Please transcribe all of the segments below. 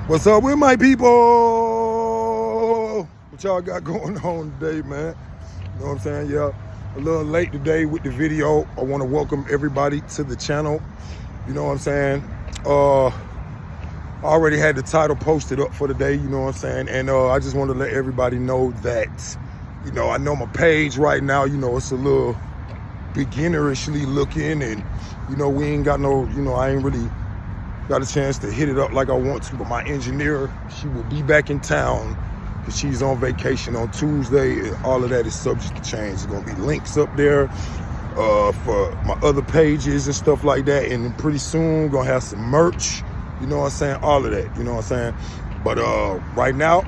What's up with my people? What y'all got going on today, man? You know what I'm saying? Yeah, a little late today with the video. I want to welcome everybody to the channel. You know what I'm saying? I already had the title posted up for the day, you know what I'm saying? And I just want to let everybody know that, you know, I know my page right now, you know, it's a little beginnerishly looking, and, you know, we ain't got no, you know, I ain't really got a chance to hit it up like I want to, but my engineer, she will be back in town because she's on vacation on Tuesday. All of that is subject to change. There's gonna be links up there for my other pages and stuff like that, and then pretty soon gonna have some merch, you know what I'm saying, all of that, you know what I'm saying. But right now,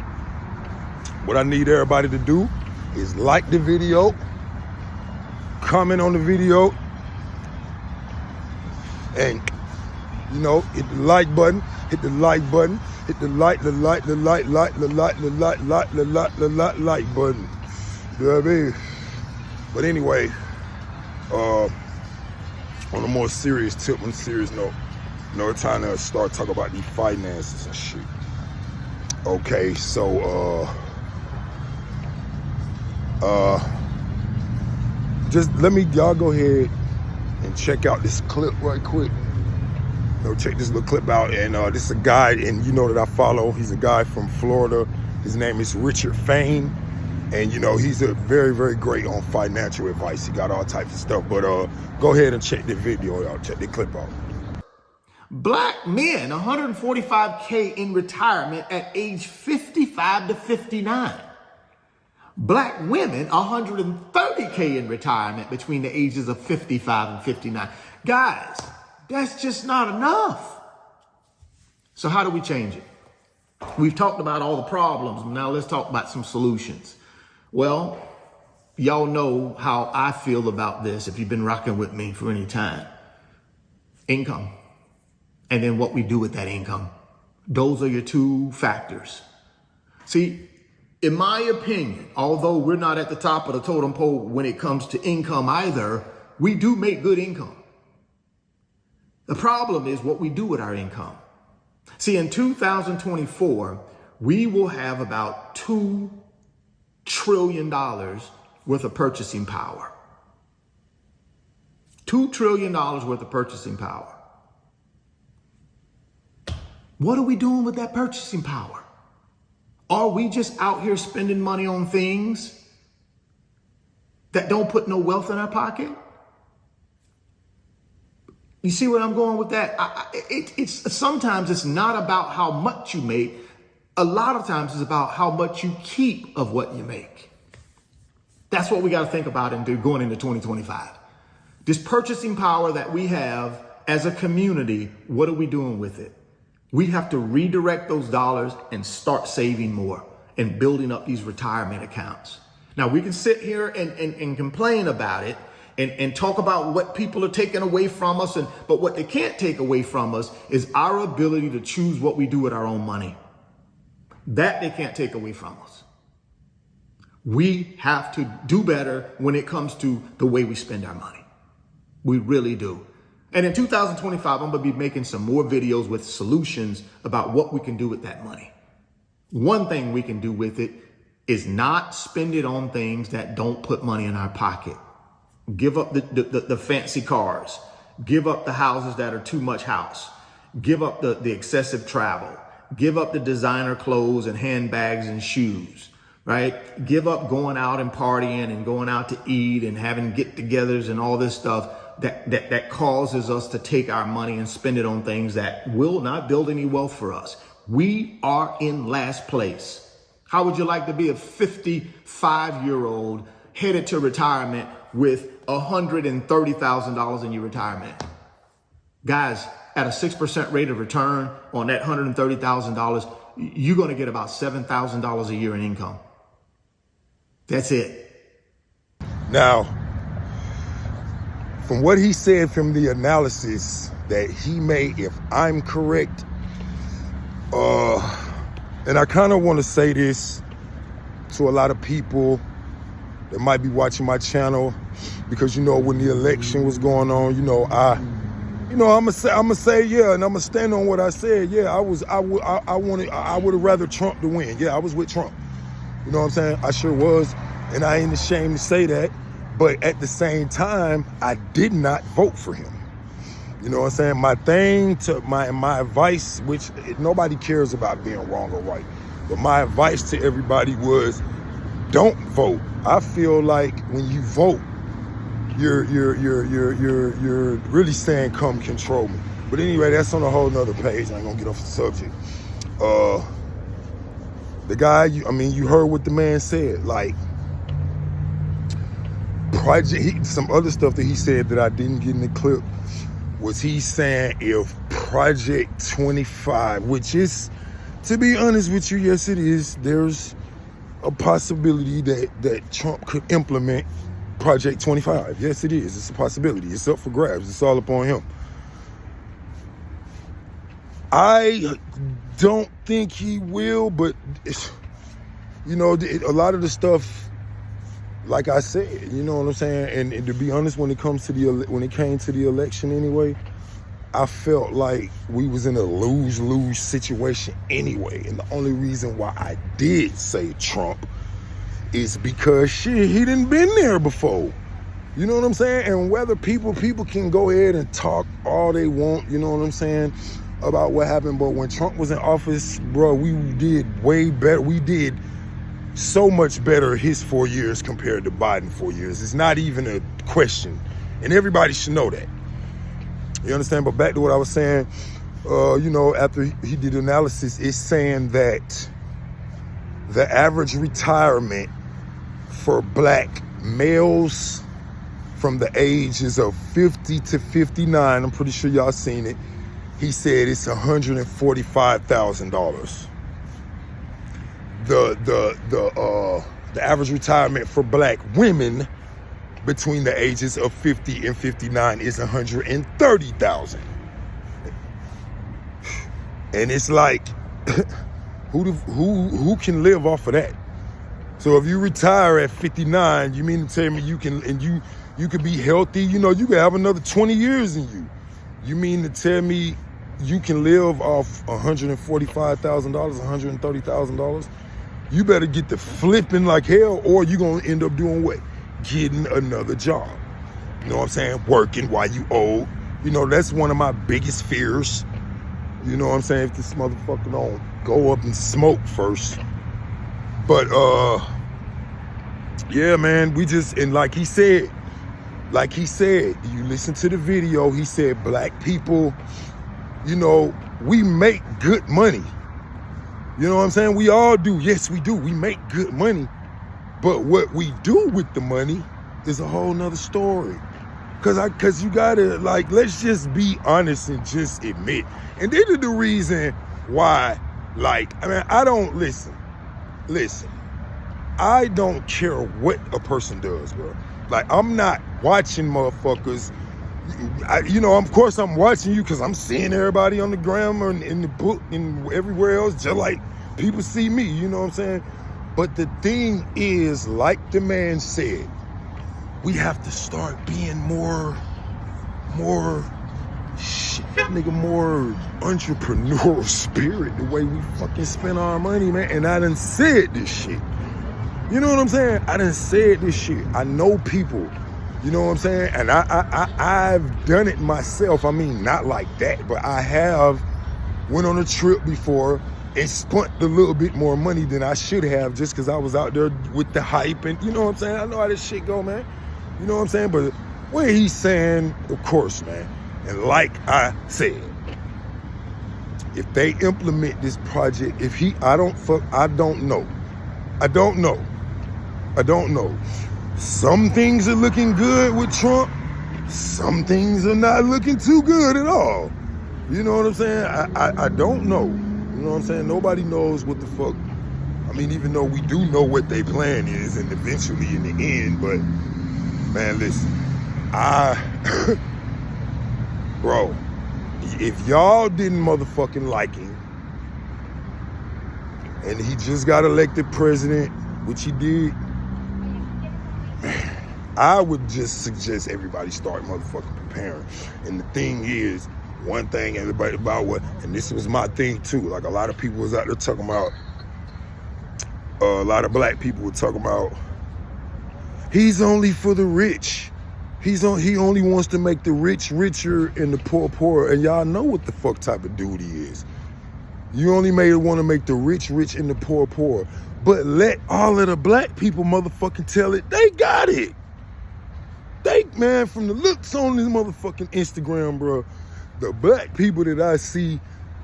what I need everybody to do is like the video, comment on the video, and you know, hit the like button, hit the like button, hit the like button. You know what I mean? But anyway, on a more serious tip, on a serious note, you know, it's time to start talking about these finances and shit. Okay, so just let me, y'all go ahead and check out this clip right quick. You know, check this little clip out, and this is a guy, and you know that I follow. He's a guy from Florida. His name is Richard Fain, and you know he's a very, very great on financial advice. He got all types of stuff. But go ahead and check the video, y'all. Check the clip out. Black men, 145K in retirement at age 55 to 59. Black women, 130K in retirement between the ages of 55 and 59. Guys, that's just not enough. So how do we change it? We've talked about all the problems. Now let's talk about some solutions. Well, y'all know how I feel about this if you've been rocking with me for any time. Income. And then what we do with that income. Those are your two factors. See, in my opinion, although we're not at the top of the totem pole when it comes to income either, we do make good income. The problem is what we do with our income. See, in 2024, we will have about $2 trillion worth of purchasing power. $2 trillion worth of purchasing power. What are we doing with that purchasing power? Are we just out here spending money on things that don't put no wealth in our pocket? You see where I'm going with that? Sometimes it's not about how much you make. A lot of times it's about how much you keep of what you make. That's what we got to think about and do going into 2025. This purchasing power that we have as a community, what are we doing with it? We have to redirect those dollars and start saving more and building up these retirement accounts. Now we can sit here and complain about it and talk about what people are taking away from us, but what they can't take away from us is our ability to choose what we do with our own money. That they can't take away from us. We have to do better when it comes to the way we spend our money. We really do. And in 2025, I'm going to be making some more videos with solutions about what we can do with that money. One thing we can do with it is not spend it on things that don't put money in our pocket. Give up the fancy cars. Give up the houses that are too much house. Give up the excessive travel. Give up the designer clothes and handbags and shoes, right? Give up going out and partying and going out to eat and having get-togethers and all this stuff that causes us to take our money and spend it on things that will not build any wealth for us. We are in last place. How would you like to be a 55-year-old headed to retirement with $130,000 in your retirement? Guys, at a 6% rate of return on that $130,000, you're going to get about $7,000 a year in income. That's it. Now, from what he said, from the analysis that he made, if I'm correct, and I kind of want to say this to a lot of people that might be watching my channel, because, you know, when the election was going on, you know, I you know, I'm gonna say, yeah, and I'm gonna stand on what I said. Yeah, I would have rather Trump to win. Yeah, I was with Trump. You know what I'm saying? I sure was, and I ain't ashamed to say that. But at the same time, I did not vote for him. You know what I'm saying? My thing to my advice, which nobody cares about being wrong or right, but my advice to everybody was, don't vote. I feel like when you vote, you're really saying, come control me. But anyway, that's on a whole nother page. I ain't gonna get off the subject. The guy, you heard what the man said. Like, some other stuff that he said that I didn't get in the clip was he saying if Project 25, which is, to be honest with you, yes it is, there's a possibility that Trump could implement Project 25. Yes it is, it's a possibility. It's up for grabs, it's all upon him. I don't think he will, but you know, a lot of the stuff, like I said, you know what I'm saying, and to be honest, when it came to the election anyway, I felt like we was in a lose-lose situation anyway. And the only reason why I did say Trump is because shit, he done been there before. You know what I'm saying? And whether people can go ahead and talk all they want, you know what I'm saying, about what happened, but when Trump was in office, bro, we did way better. We did so much better his 4 years compared to Biden 4 years. It's not even a question, and everybody should know that. You understand? But back to what I was saying, you know, after he did analysis, it's saying that the average retirement for black males from the ages of 50 to 59, I'm pretty sure y'all seen it, he said it's $145,000. The average retirement for black women between the ages of 50 and 59 is $130,000. And it's like, who can live off of that? So if you retire at 59, you mean to tell me you can be healthy, you know, you can have another 20 years in you. You mean to tell me you can live off $145,000, $130,000? You better get to flipping like hell, or you're gonna end up doing what? Getting another job. You know what I'm saying? Working while you old. You know, that's one of my biggest fears. You know what I'm saying? If this motherfucker don't go up and smoke first. But yeah, man, and like he said, you listen to the video, he said black people, you know, we make good money. You know what I'm saying? We all do. Yes, we do. We make good money. But what we do with the money is a whole nother story. Cause you gotta, like, let's just be honest and just admit. And this is the reason why, like, I mean, listen. I don't care what a person does, bro. Like, I'm not watching motherfuckers. You know, of course I'm watching you because I'm seeing everybody on the gram or in the book and everywhere else, just like people see me, you know what I'm saying? But the thing is, like the man said, we have to start being more entrepreneurial spirit, the way we fucking spend our money, man. And I done said this shit. You know what I'm saying? I done said this shit. I know people. You know what I'm saying? And I've done it myself. I mean, not like that, but I have went on a trip before and spent a little bit more money than I should have just because I was out there with the hype. And you know what I'm saying? I know how this shit go, man. You know what I'm saying? But what he's saying, of course, man. And like I said, if they implement this project, I don't know. Some things are looking good with Trump. Some things are not looking too good at all. You know what I'm saying? I don't know. You know what I'm saying? Nobody knows what the fuck. I mean, even though we do know what their plan is and eventually in the end, but man, listen, bro, if y'all didn't motherfucking like him and he just got elected president, which he did, I would just suggest everybody start motherfucking preparing. And the thing is, one thing everybody about what, and this was my thing too, like a lot of people was out there talking about, a lot of black people were talking about, he's only for the rich. He only wants to make the rich richer and the poor poorer. And y'all know what the fuck type of dude he is. You only want to make the rich rich and the poor poor. But let all of the black people motherfucking tell it, they got it. Man, from the looks on this motherfucking Instagram, bro, the black people that I see,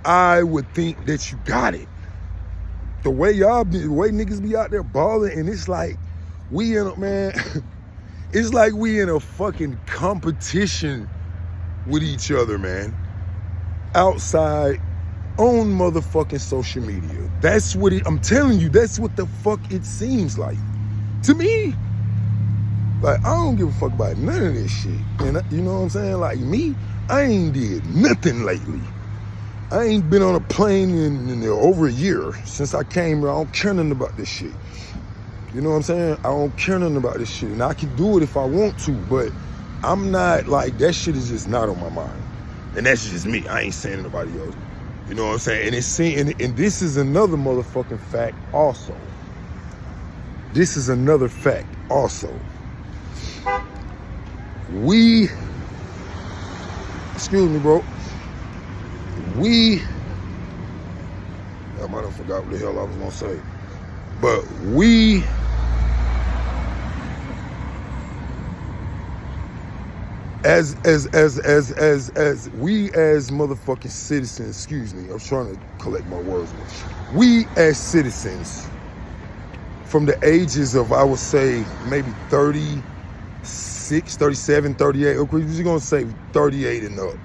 I would think that you got it. The way niggas be out there balling, and it's like, it's like we in a fucking competition with each other, man. Outside on motherfucking social media. That's what I'm telling you, that's what the fuck it seems like. To me, like, I don't give a fuck about none of this shit. And you know what I'm saying? Like me, I ain't did nothing lately. I ain't been on a plane in over a year since I came here. I don't care nothing about this shit. You know what I'm saying? I don't care nothing about this shit. And I can do it if I want to, but I'm not, like, that shit is just not on my mind. And that's just me. I ain't saying anybody else. You know what I'm saying? And this is another motherfucking fact also. This is another fact also. Excuse me, bro. I might have forgot what the hell I was gonna say. But we as motherfucking citizens, excuse me, I was trying to collect my words. We as citizens, from the ages of, I would say, maybe 36, 37, 38, okay, we're just gonna say 38 and up.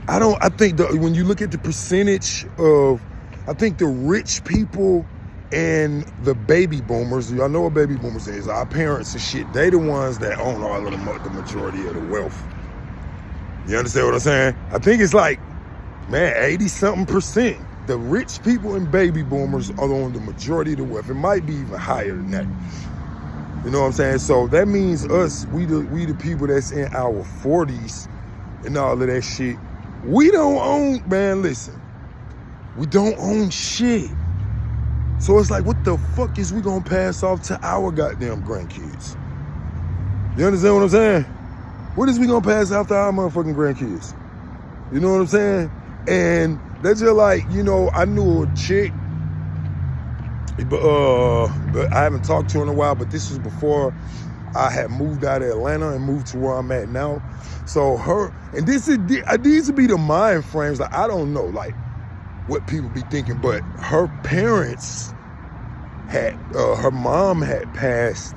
I think when you look at the percentage of, I think the rich people and the baby boomers, y'all know what baby boomers is, our parents and shit, they the ones that own all of the majority of the wealth. You understand what I'm saying? I think it's like, man, 80-something%. The rich people and baby boomers are on the majority of the wealth. It might be even higher than that. You know what I'm saying? So that means us, we the people that's in our 40s and all of that shit, we don't own, man, listen, we don't own shit. So it's like, what the fuck is we gonna pass off to our goddamn grandkids? You understand what I'm saying? What is we gonna pass off to our motherfucking grandkids? You know what I'm saying? And that's just like, you know, I knew a chick, but I haven't talked to her in a while, but this was before I had moved out of Atlanta and moved to where I'm at now. So these would be the mind frames, like, I don't know, like, what people be thinking, but her parents her mom had passed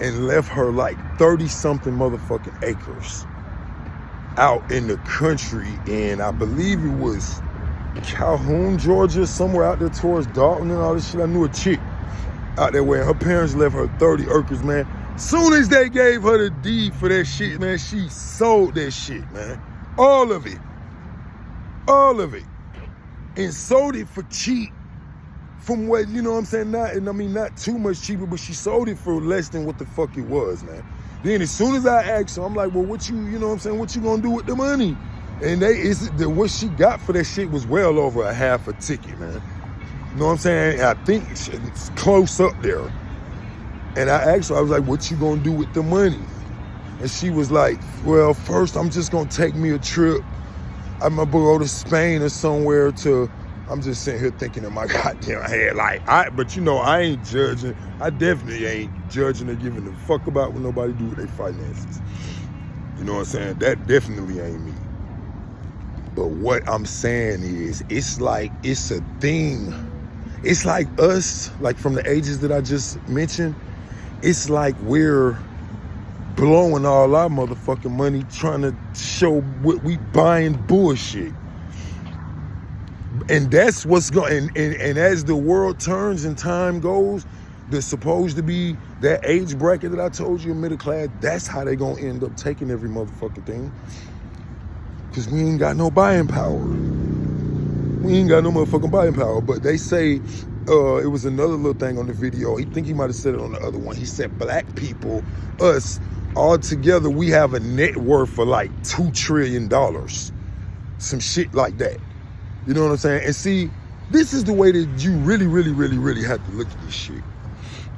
and left her like 30-something motherfucking acres out in the country, and I believe it was Calhoun, Georgia, somewhere out there towards Dalton and all this shit. I knew a chick out there where her parents left her 30 acres, man. Soon as they gave her the deed for that shit, man, she sold that shit, man. All of it. And sold it for cheap. From what, you know what I'm saying? Not too much cheaper, but she sold it for less than what the fuck it was, man. Then as soon as I asked her, I'm like, well, what you know what I'm saying? What you gonna do with the money? And what she got for that shit was well over a half a ticket, man. You know what I'm saying? I think it's close up there. And I asked her, I was like, what you gonna do with the money? And she was like, well, first I'm just gonna take me a trip. I'm gonna go to Spain or somewhere I'm just sitting here thinking in my goddamn head, but you know, I ain't judging. I definitely ain't judging or giving a fuck about what nobody do with their finances. You know what I'm saying? That definitely ain't me. But what I'm saying is, it's like, it's a thing. It's like us, like from the ages that I just mentioned, it's like we're blowing all our motherfucking money trying to show what we buying bullshit. And that's what's going, and as the world turns and time goes, there's supposed to be that age bracket that I told you in middle class, that's how they gonna end up taking every motherfucking thing. Cause we ain't got no buying power. We ain't got no motherfucking buying power. But they say it was another little thing on the video. He think he might have said it on the other one. He said black people, us, all together, we have a net worth for like $2 trillion. Some shit like that. You know what I'm saying? And see, this is the way that you really, really, really, really have to look at this shit.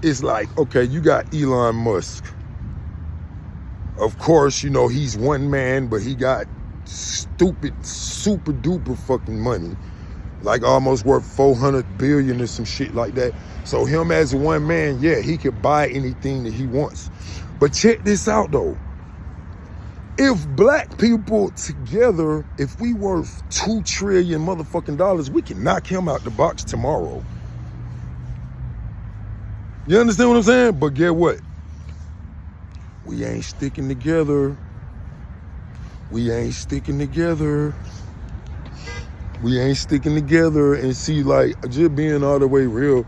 It's like, okay, you got Elon Musk. Of course, you know, he's one man, but he got stupid, super duper fucking money. Like almost worth 400 billion or some shit like that. So him as one man, yeah, he could buy anything that he wants. But check this out though. If black people together, if we worth $2 trillion motherfucking dollars, we can knock him out the box tomorrow. You understand what I'm saying? But get what? We ain't sticking together. We ain't sticking together. We ain't sticking together. And see, like, just being all the way real,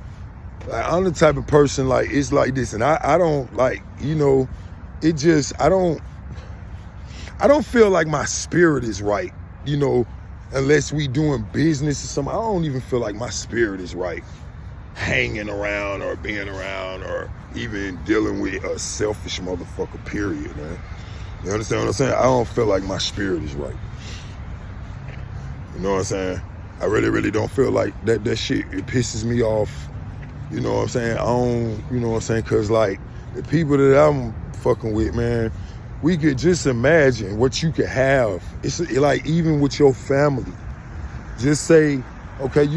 like, I'm the type of person, like, it's like this. And I don't, like, you know, it just, I don't feel like my spirit is right, you know, unless we doing business or something. I don't even feel like my spirit is right hanging around or being around or even dealing with a selfish motherfucker, period, man. You understand what I'm saying? I don't feel like my spirit is right. You know what I'm saying? I really, really don't feel like that shit, it pisses me off. You know what I'm saying? I don't, you know what I'm saying? Cause like the people that I'm fucking with, man, we could just imagine what you could have. It's like even with your family. Just say, okay,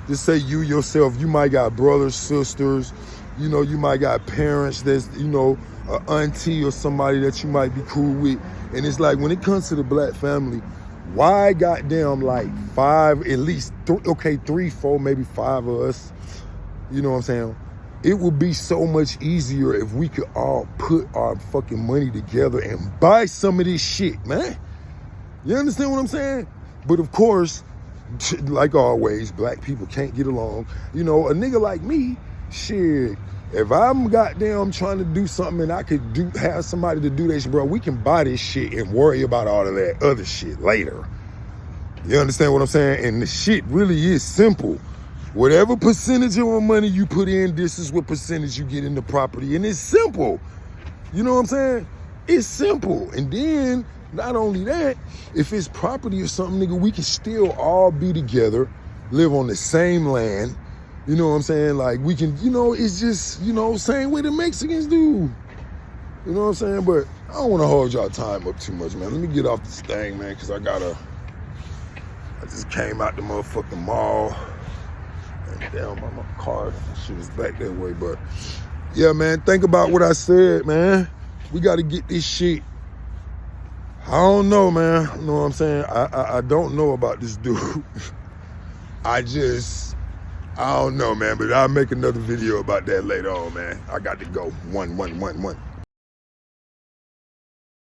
just say you yourself, you might got brothers, sisters, you know, you might got parents that's, you know, an auntie or somebody that you might be cool with. And it's like, when it comes to the black family, why goddamn like at least 3, 4, maybe 5 of us, you know what I'm saying? It would be so much easier if we could all put our fucking money together and buy some of this shit, man. You understand what I'm saying? But of course, like always, black people can't get along. You know, a nigga like me, shit, if I'm goddamn trying to do something and I could have somebody to do this, bro, we can buy this shit and worry about all of that other shit later. You understand what I'm saying? And the shit really is simple. Whatever percentage of the money you put in, this is what percentage you get in the property. And it's simple. You know what I'm saying? It's simple. And then, not only that, if it's property or something, nigga, we can still all be together, live on the same land. You know what I'm saying? Like, we can, you know, it's just, you know, same way the Mexicans do. You know what I'm saying? But I don't want to hold y'all time up too much, man. Let me get off this thing, man, because I just came out the motherfucking mall. And down by my car, shit was back that way. But yeah, man, think about what I said, man. We got to get this shit. I don't know, man. You know what I'm saying? I don't know about this dude. I don't know, man. But I'll make another video about that later on, man. I got to go. One.